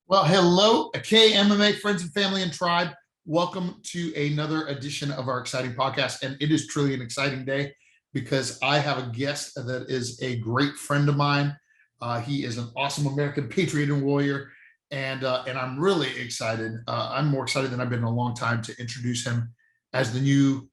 Well, hello, KMMA friends and family and tribe. Welcome to another edition of our exciting podcast. And it is truly an exciting day because I have a guest that is a great friend of mine. He is an awesome American patriot and warrior. And I'm really excited. I'm more excited than I've been in a long time to introduce him as the new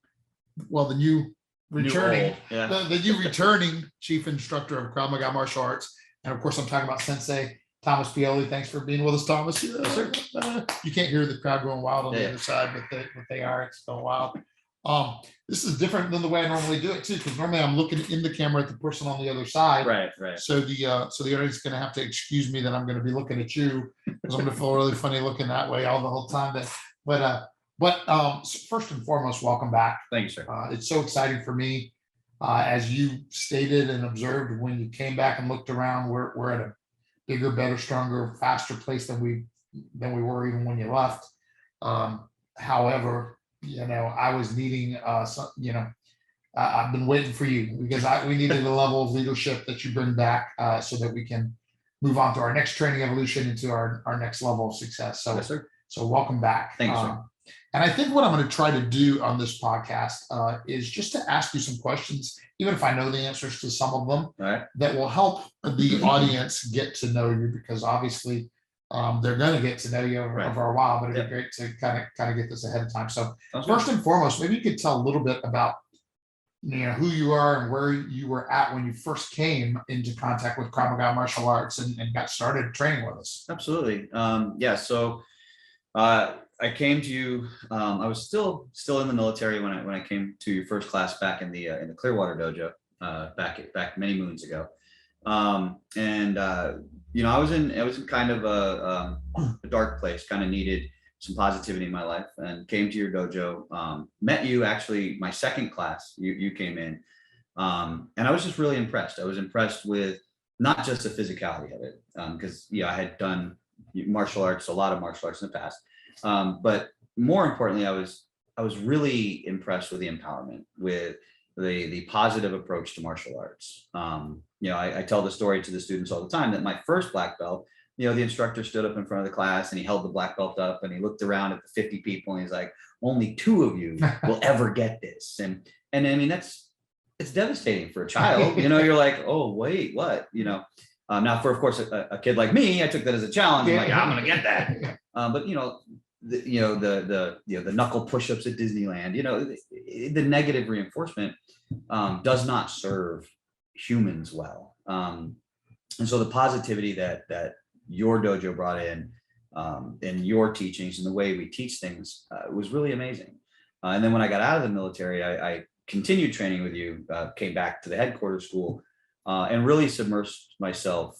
returning, the new returning chief instructor of Krav Maga martial arts. And of course, I'm talking about Sensei Thomas Pioli. Thanks for being with us, Thomas. You can't hear the crowd going wild on the other side, but they are. It's going wild. This is different than the way I normally do it too, because normally I'm looking in the camera at the person on the other side. Right. So the audience is going to have to excuse me that I'm going to be looking at you because I'm going to feel really funny looking that way all the whole time. But first and foremost, welcome back. Thank you, sir. It's so exciting for me, as you stated and observed when you came back and looked around. We're at a bigger, better, stronger, faster place than we were even when you left. However, I was needing I've been waiting for you because we needed a level of leadership that you bring back so that we can move on to our next training evolution into our next level of success. So, yes, sir. So welcome back. Thank you, sir. And I think what I'm going to try to do on this podcast is just to ask you some questions, even if I know the answers to some of them, right, that will help the audience get to know you, because obviously they're going to get to know you over a while, but it'd be great to kind of get this ahead of time. So first and foremost, maybe you could tell a little bit about who you are and where you were at when you first came into contact with Krav Maga martial arts and got started training with us. Absolutely. So I came to you. I was still in the military when I came to your first class back in the Clearwater dojo back many moons ago. I was in kind of a dark place, kind of needed some positivity in my life, and came to your dojo. Met you actually my second class. You came in, and I was just really impressed. I was impressed with not just the physicality of it, because I had done martial arts, a lot of martial arts in the past. But more importantly, I was really impressed with the empowerment, with the positive approach to martial arts. I tell the story to the students all the time that my first black belt, the instructor stood up in front of the class and he held the black belt up and he looked around at the 50 people and he's like, only 2 of you will ever get this. And I mean, it's devastating for a child. You're like, oh, wait, what? Now for, of course, a kid like me, I took that as a challenge. I'm like, I'm going to get that. But the knuckle push-ups at Disneyland, the negative reinforcement does not serve humans well. And so the positivity that your dojo brought in your teachings and the way we teach things was really amazing. And then when I got out of the military, I continued training with you, came back to the headquarters school, and really submersed myself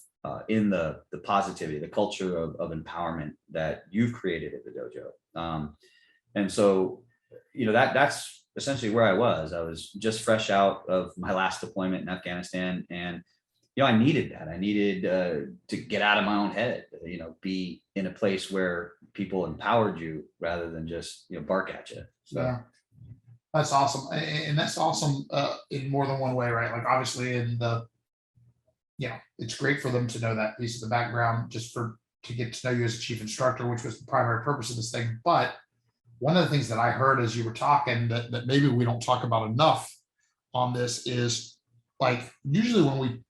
in the positivity, the culture of empowerment that you've created at the dojo. And so, that's essentially where I was. I was just fresh out of my last deployment in Afghanistan. And, I needed that. I needed to get out of my own head, be in a place where people empowered you rather than just, bark at you. So. Yeah. That's awesome. And that's awesome in more than one way, right? Like obviously it's great for them to know that piece of the background just to get to know you as a chief instructor, which was the primary purpose of this thing. But one of the things that I heard as you were talking that maybe we don't talk about enough on this is, like, usually when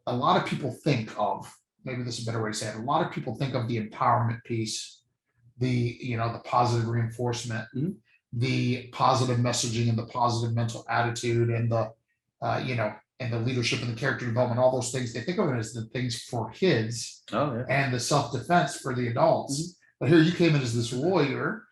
a lot of people think of, maybe this is a better way to say it, a lot of people think of the empowerment piece, the positive reinforcement, mm-hmm. the positive messaging and the positive mental attitude and the and the leadership and the character development, all those things. They think of it as the things for kids and the self-defense for the adults. Mm-hmm. But here you came in as this warrior,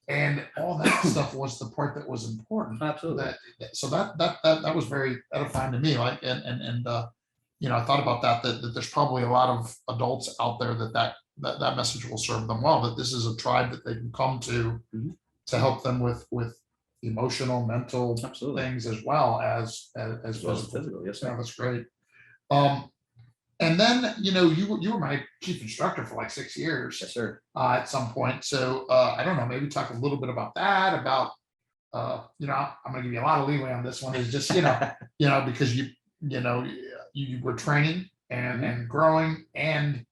and all that stuff was the part that was important. Absolutely. So that was very edifying to me. Like, and I thought about that there's probably a lot of adults out there that message will serve them well, that this is a tribe that they can come to help them with emotional, mental things as well as physical. Yes, sir. Yeah, that's great. And then you were my chief instructor for like 6 years. Yes, sir. At some point. So I don't know, maybe talk a little bit about that. About I'm going to give you a lot of leeway on this one. Is just because you were training and growing, and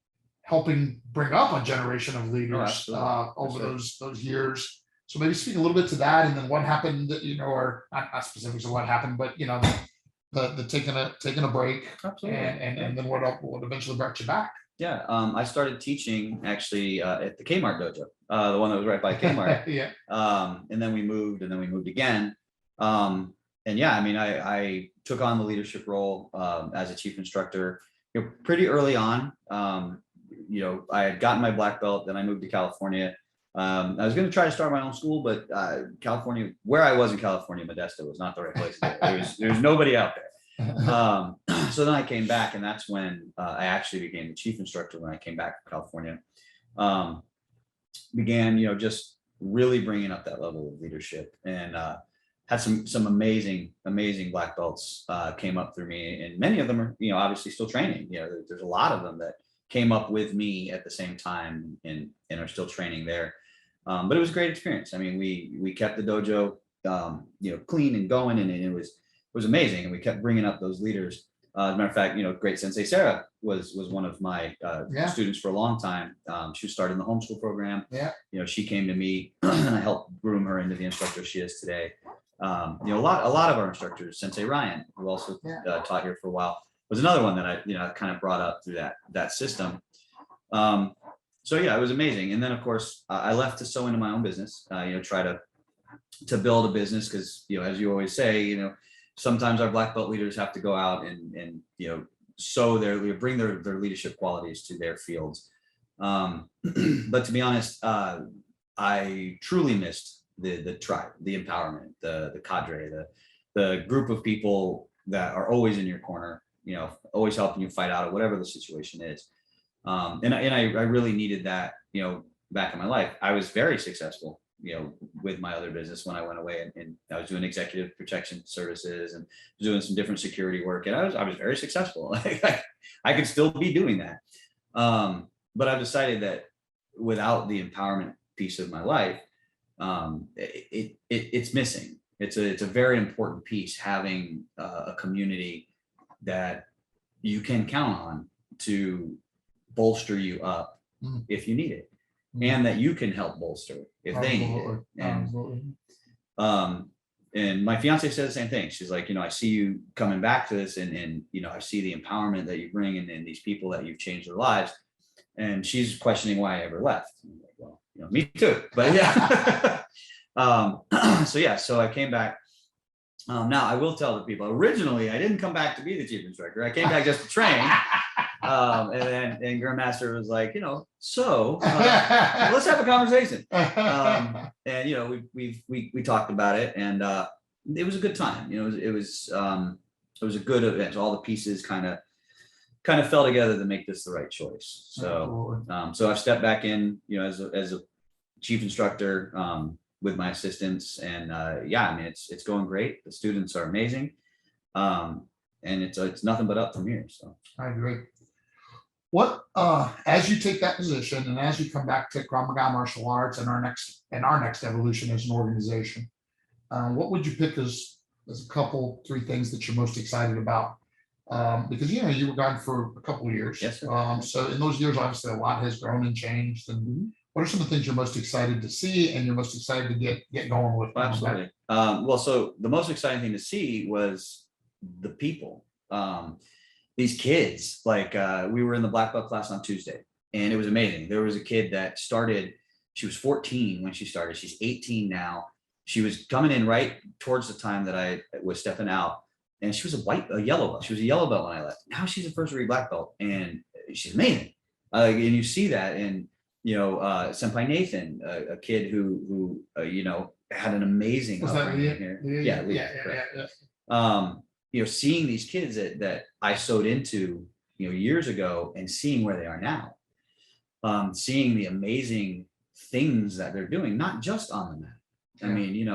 helping bring up a generation of leaders absolutely. over Absolutely. those years. So maybe speak a little bit to that, and then what happened, or not specifics of what happened, but the taking a break, Absolutely. and then what eventually brought you back. Yeah, I started teaching actually at the Kmart dojo, the one that was right by Kmart. Yeah. And then we moved, again. And yeah, I mean, I took on the leadership role as a chief instructor, pretty early on. I had gotten my black belt, then I moved to California. I was going to try to start my own school, but California, where I was in California, Modesto was not the right place to do. There's nobody out there. So then I came back, and that's when I actually became the chief instructor when I came back to California. Began, just really bringing up that level of leadership, and had some amazing black belts came up through me, and many of them are, obviously still training. There's a lot of them that came up with me at the same time and are still training there. But it was a great experience. I mean, we kept the dojo, clean and going, and it was amazing. And we kept bringing up those leaders. As a matter of fact, great Sensei Sarah was one of my students for a long time. She was starting the homeschool program. Yeah. She came to me and I helped groom her into the instructor she is today. A lot of our instructors, Sensei Ryan, who also taught here for a while, was another one that I kind of brought up through that system. So yeah, it was amazing. And then of course I left to sew into my own business, try to build a business, because as you always say, sometimes our black belt leaders have to go out and bring their leadership qualities to their fields. But to be honest, I truly missed the tribe, the empowerment, the cadre, the group of people that are always in your corner, always helping you fight out of whatever the situation is. And I really needed that, back in my life. I was very successful, with my other business when I went away, and I was doing executive protection services and doing some different security work. And I was very successful. I could still be doing that. But I've decided that without the empowerment piece of my life, it's missing. It's a very important piece, having a community that you can count on to bolster you up if you need it, and that you can help bolster if they need it. And my fiance said the same thing. She's like, I see you coming back to this, and I see the empowerment that you bring, and these people that you've changed their lives. And she's questioning why I ever left. I'm like, well, me too. But yeah. So I came back. Now I will tell the people, originally I didn't come back to be the chief instructor. I came back just to train. And Grandmaster was like, let's have a conversation. And we talked about it, and it was a good time. It was a good event. All the pieces kind of fell together to make this the right choice. So I've stepped back in, as a chief instructor with my assistants, and it's going great. The students are amazing, and it's nothing but up from here. So I agree. What as you take that position, and as you come back to Krav Maga martial arts and our next evolution as an organization, what would you pick as a couple, three things that you're most excited about? Because you were gone for a couple of years. Yes, sir. So in those years, obviously a lot has grown and changed. And what are some of the things you're most excited to see, and you're most excited to get going with? Absolutely. Well, so the most exciting thing to see was the people. These kids, like we were in the black belt class on Tuesday, and it was amazing. There was a kid that started, she was 14 when she started. She's 18 now. She was coming in right towards the time that I was stepping out, and she was a yellow belt. She was a yellow belt when I left. Now she's a first degree black belt, and she's amazing. And you see that, and Senpai Nathan, a kid who had an amazing upbringing here. Yeah. Seeing these kids that I sewed into, years ago, and seeing where they are now, seeing the amazing things that they're doing, not just on the mat. I mean,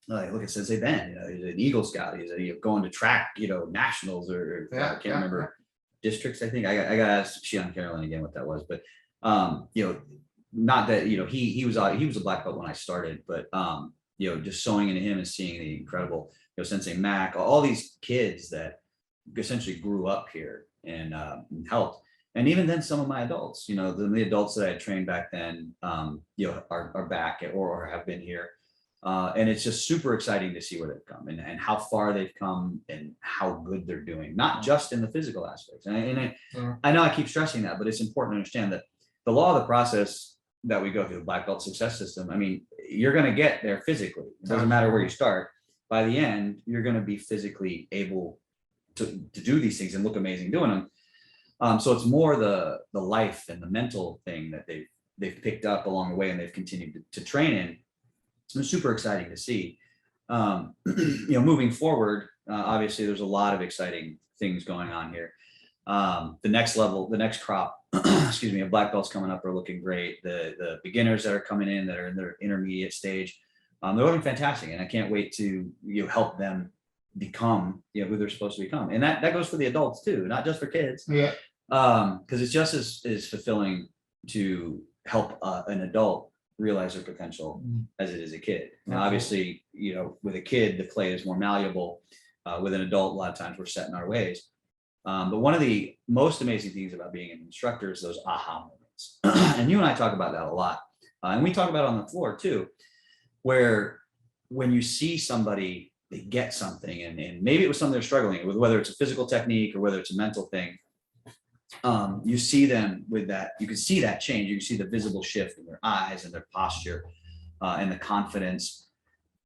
like look at Sensei Ben, he's an Eagle Scout. He's going to track, nationals or I can't remember districts. I think I got to ask Shion Carolyn again what that was, but not that he was a black belt when I started, but just sewing into him and seeing the incredible Sensei Mac, all these kids that essentially grew up here and helped. And even then, some of my adults, the adults that I trained back then, are back or have been here. And it's just super exciting to see where they've come and how far they've come and how good they're doing, not just in the physical aspects. I know I keep stressing that, but it's important to understand that the law of the process that we go through, the black belt success system, I mean, you're going to get there physically. It doesn't matter where you start. By the end, you're going to be physically able to do these things and look amazing doing them. So it's more the life and the mental thing that they've picked up along the way and they've continued to train in. It's been super exciting to see. Moving forward, obviously there's a lot of exciting things going on here. The next level, the next crop, excuse me, of black belts coming up are looking great. The beginners that are coming in that are in their intermediate stage, they're looking fantastic, and I can't wait to help them become who they're supposed to become. And that goes for the adults too, not just for kids. Yeah. Because it's just as fulfilling to help an adult realize their potential as it is a kid. Now, obviously, with a kid, the clay is more malleable. With an adult, a lot of times we're set in our ways. But one of the most amazing things about being an instructor is those aha moments. And you and I talk about that a lot. And we talk about it on the floor too, where when you see somebody, they get something, and maybe it was something they're struggling with, whether it's a physical technique or whether it's a mental thing. You see them with that, you can see that change. You can see the visible shift in their eyes and their posture and the confidence.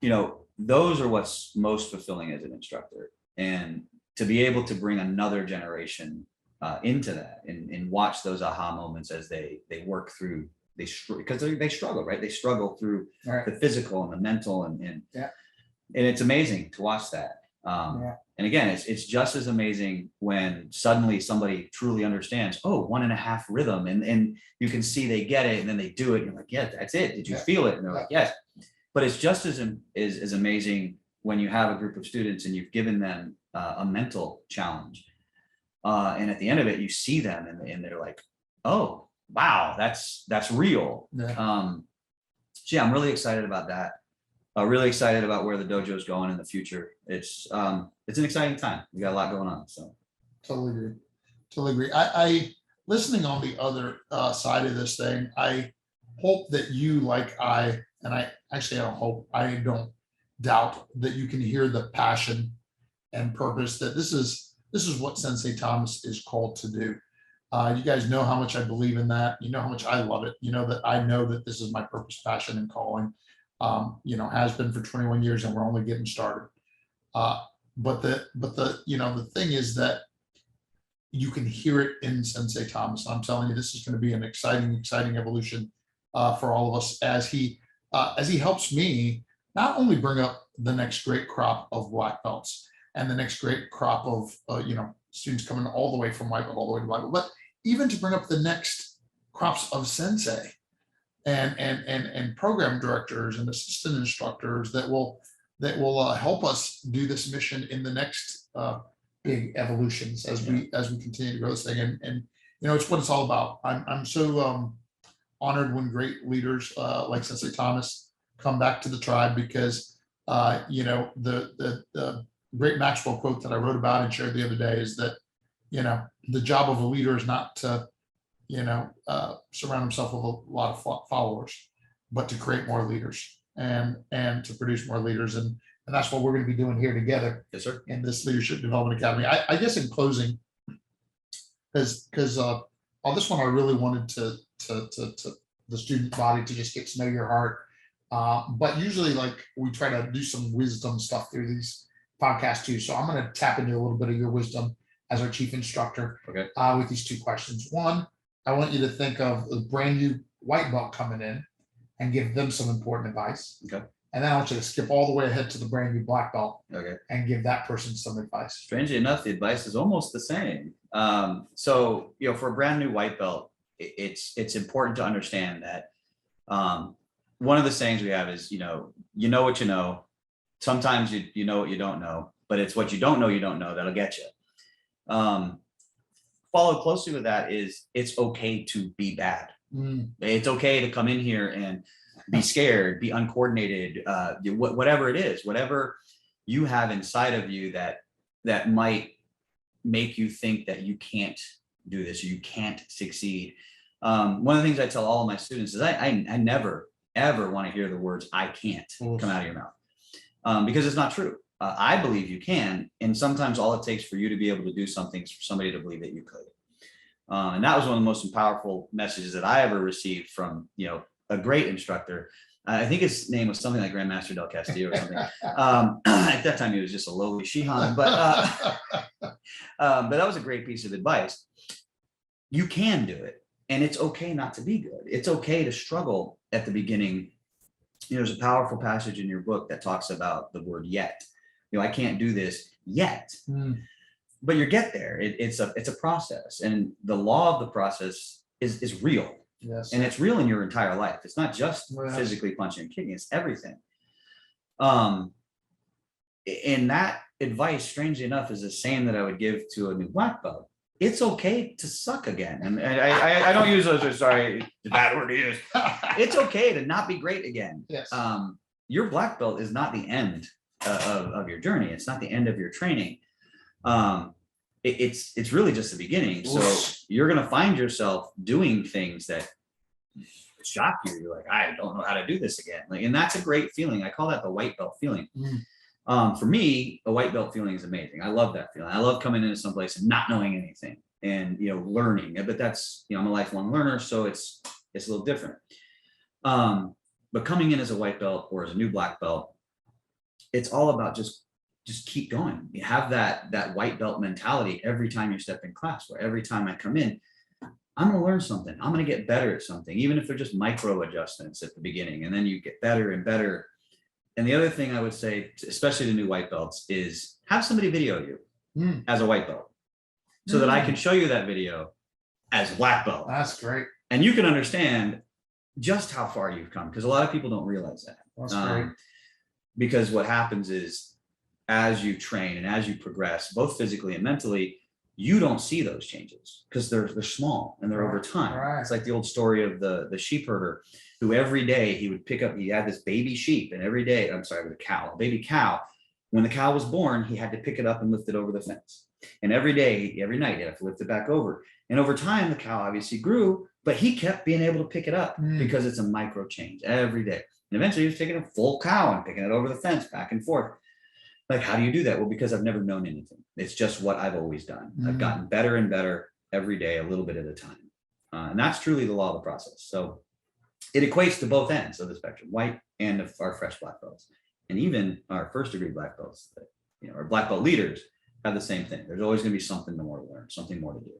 Those are what's most fulfilling as an instructor. And to be able to bring another generation into that and watch those aha moments as they work through, because they struggle, right? They struggle through the physical and the mental and it's amazing to watch that. And again, it's just as amazing when suddenly somebody truly understands, 1.5 rhythm, and you can see they get it, and then they do it. And you're like, yeah, that's it. Did you feel it? And they're like, yes. But it's just as amazing when you have a group of students and you've given them a mental challenge. And at the end of it, you see them and they're like, oh, wow, that's real. So I'm really excited about that. Really excited about where the dojo is going in the future. It's an exciting time. We got a lot going on. So Totally agree. I listening on the other side of this thing, I hope that you, like I don't hope, I don't doubt that you can hear the passion and purpose that this is what Sensei Thomas is called to do. You guys know how much I believe in that. You know how much I love it. You know that I know that this is my purpose, passion, and calling. Has been for 21 years, and we're only getting started. But the thing is that you can hear it in Sensei Thomas. I'm telling you, this is going to be an exciting evolution for all of us as he helps me not only bring up the next great crop of black belts and the next great crop of students coming all the way from white belt all the way to black belt, but even to bring up the next crops of sensei and program directors and assistant instructors that will help us do this mission in the next big evolutions as we continue to grow this thing. And it's what it's all about. I'm so honored when great leaders like Sensei Thomas come back to the tribe, because the great Maxwell quote that I wrote about and shared the other day is that the job of a leader is not to surround himself with a lot of followers, but to create more leaders and to produce more leaders. And that's what we're going to be doing here together. Yes, sir. In this Leadership Development Academy. I guess in closing, because on this one, I really wanted to the student body to just get to know your heart. But usually, like, we try to do some wisdom stuff through these podcasts too. So I'm going to tap into a little bit of your wisdom as our chief instructor. Okay. With these 2 questions. One, I want you to think of a brand new white belt coming in and give them some important advice. Okay. And then I want you to skip all the way ahead to the brand new black belt. Okay. And give that person some advice. Strangely enough, the advice is almost the same. So for a brand new white belt, it's important to understand that one of the sayings we have is, you know what you know. Sometimes you know what you don't know, but it's what you don't know that'll get you. Follow closely with that is it's okay to be bad. It's okay to come in here and be scared, be uncoordinated, whatever it is, whatever you have inside of you that might make you think that you can't do this, or you can't succeed. One of the things I tell all of my students is I never, ever want to hear the words "I can't" come out of your mouth, because it's not true. I believe you can, and sometimes all it takes for you to be able to do something is for somebody to believe that you could. And that was one of the most powerful messages that I ever received from, a great instructor. I think his name was something like Grandmaster Del Castillo or something. At that time, he was just a lowly Shihan, but that was a great piece of advice. You can do it, and it's okay not to be good. It's okay to struggle at the beginning. There's a powerful passage in your book that talks about the word "yet." I can't do this yet, but you get there. It's a process, and the law of the process is real. Yes. And it's real in your entire life. It's not just physically punching and kicking, it's everything. And that advice, strangely enough, is the same that I would give to a new black belt. It's okay to suck again. And I don't use those, sorry, the bad word to use. It's okay to not be great again. Yes. Your black belt is not the end of your journey. It's not the end of your training. It's really just the beginning. So you're going to find yourself doing things that shock you. You're like, I don't know how to do this again. And that's a great feeling. I call that the white belt feeling. For me, a white belt feeling is amazing. I love that feeling. I love coming into someplace and not knowing anything and, learning. But that's, I'm a lifelong learner, so it's a little different. But coming in as a white belt or as a new black belt, it's all about just keep going. You have that white belt mentality every time you step in class, where every time I come in, I'm going to learn something. I'm going to get better at something, even if they're just micro adjustments at the beginning, and then you get better and better. And the other thing I would say, especially to new white belts, is have somebody video you as a white belt so that I can show you that video as a black belt. That's great. And you can understand just how far you've come, because a lot of people don't realize that. That's great. Because what happens is, as you train and as you progress, both physically and mentally, you don't see those changes because they're small and they're over time. Right. It's like the old story of the sheep herder who every day he would pick up, he had this baby sheep, and every day, a cow, a baby cow. When the cow was born, he had to pick it up and lift it over the fence. And every day, every night, he had to lift it back over. And over time, the cow obviously grew, but he kept being able to pick it up because it's a micro change every day. And eventually he was taking a full cow and picking it over the fence back and forth. Like, how do you do that? Well, because I've never known anything. It's just what I've always done. I've gotten better and better every day, a little bit at a time. And that's truly the law of the process. So it equates to both ends of the spectrum, white and our fresh black belts. And even our first degree black belts, that, our black belt leaders have the same thing. There's always going to be something more to learn, something more to do.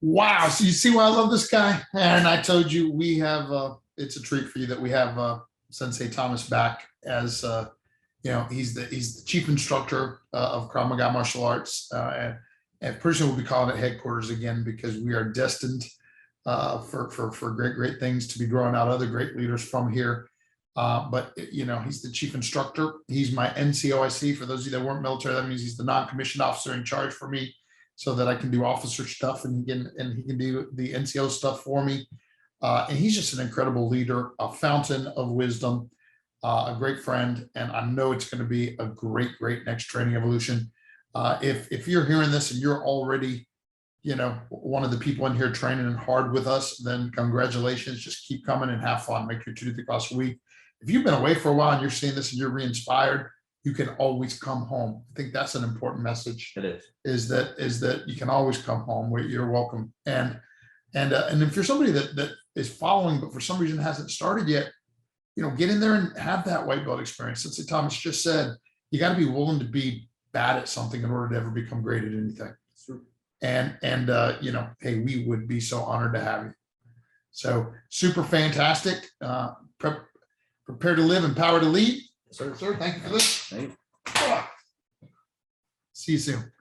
Wow. So you see why I love this guy? And I told you we have, it's a treat for you that we have Sensei Thomas back as, he's the chief instructor of Krav Maga martial arts. And pretty soon we'll be calling it headquarters again, because we are destined for great things to be growing out other great leaders from here. But he's the chief instructor. He's my NCOIC. For those of you that weren't military, that means he's the non-commissioned officer in charge for me, so that I can do officer stuff and he can do the NCO stuff for me. And he's just an incredible leader, a fountain of wisdom, a great friend. And I know it's going to be a great next training evolution. If you're hearing this and you're already, one of the people in here training hard with us, then congratulations. Just keep coming and have fun. Make your 2 to 3 class a week. If you've been away for a while and you're seeing this and you're re-inspired, you can always come home. I think that's an important message. It is that you can always come home where you're welcome. And if you're somebody that is following, but for some reason hasn't started yet, get in there and have that white belt experience. Sensei Thomas just said, you got to be willing to be bad at something in order to ever become great at anything. And hey, we would be so honored to have you. So super fantastic. Prepare to live, empower to lead. Sir, thank you for this. Thank you. See you soon.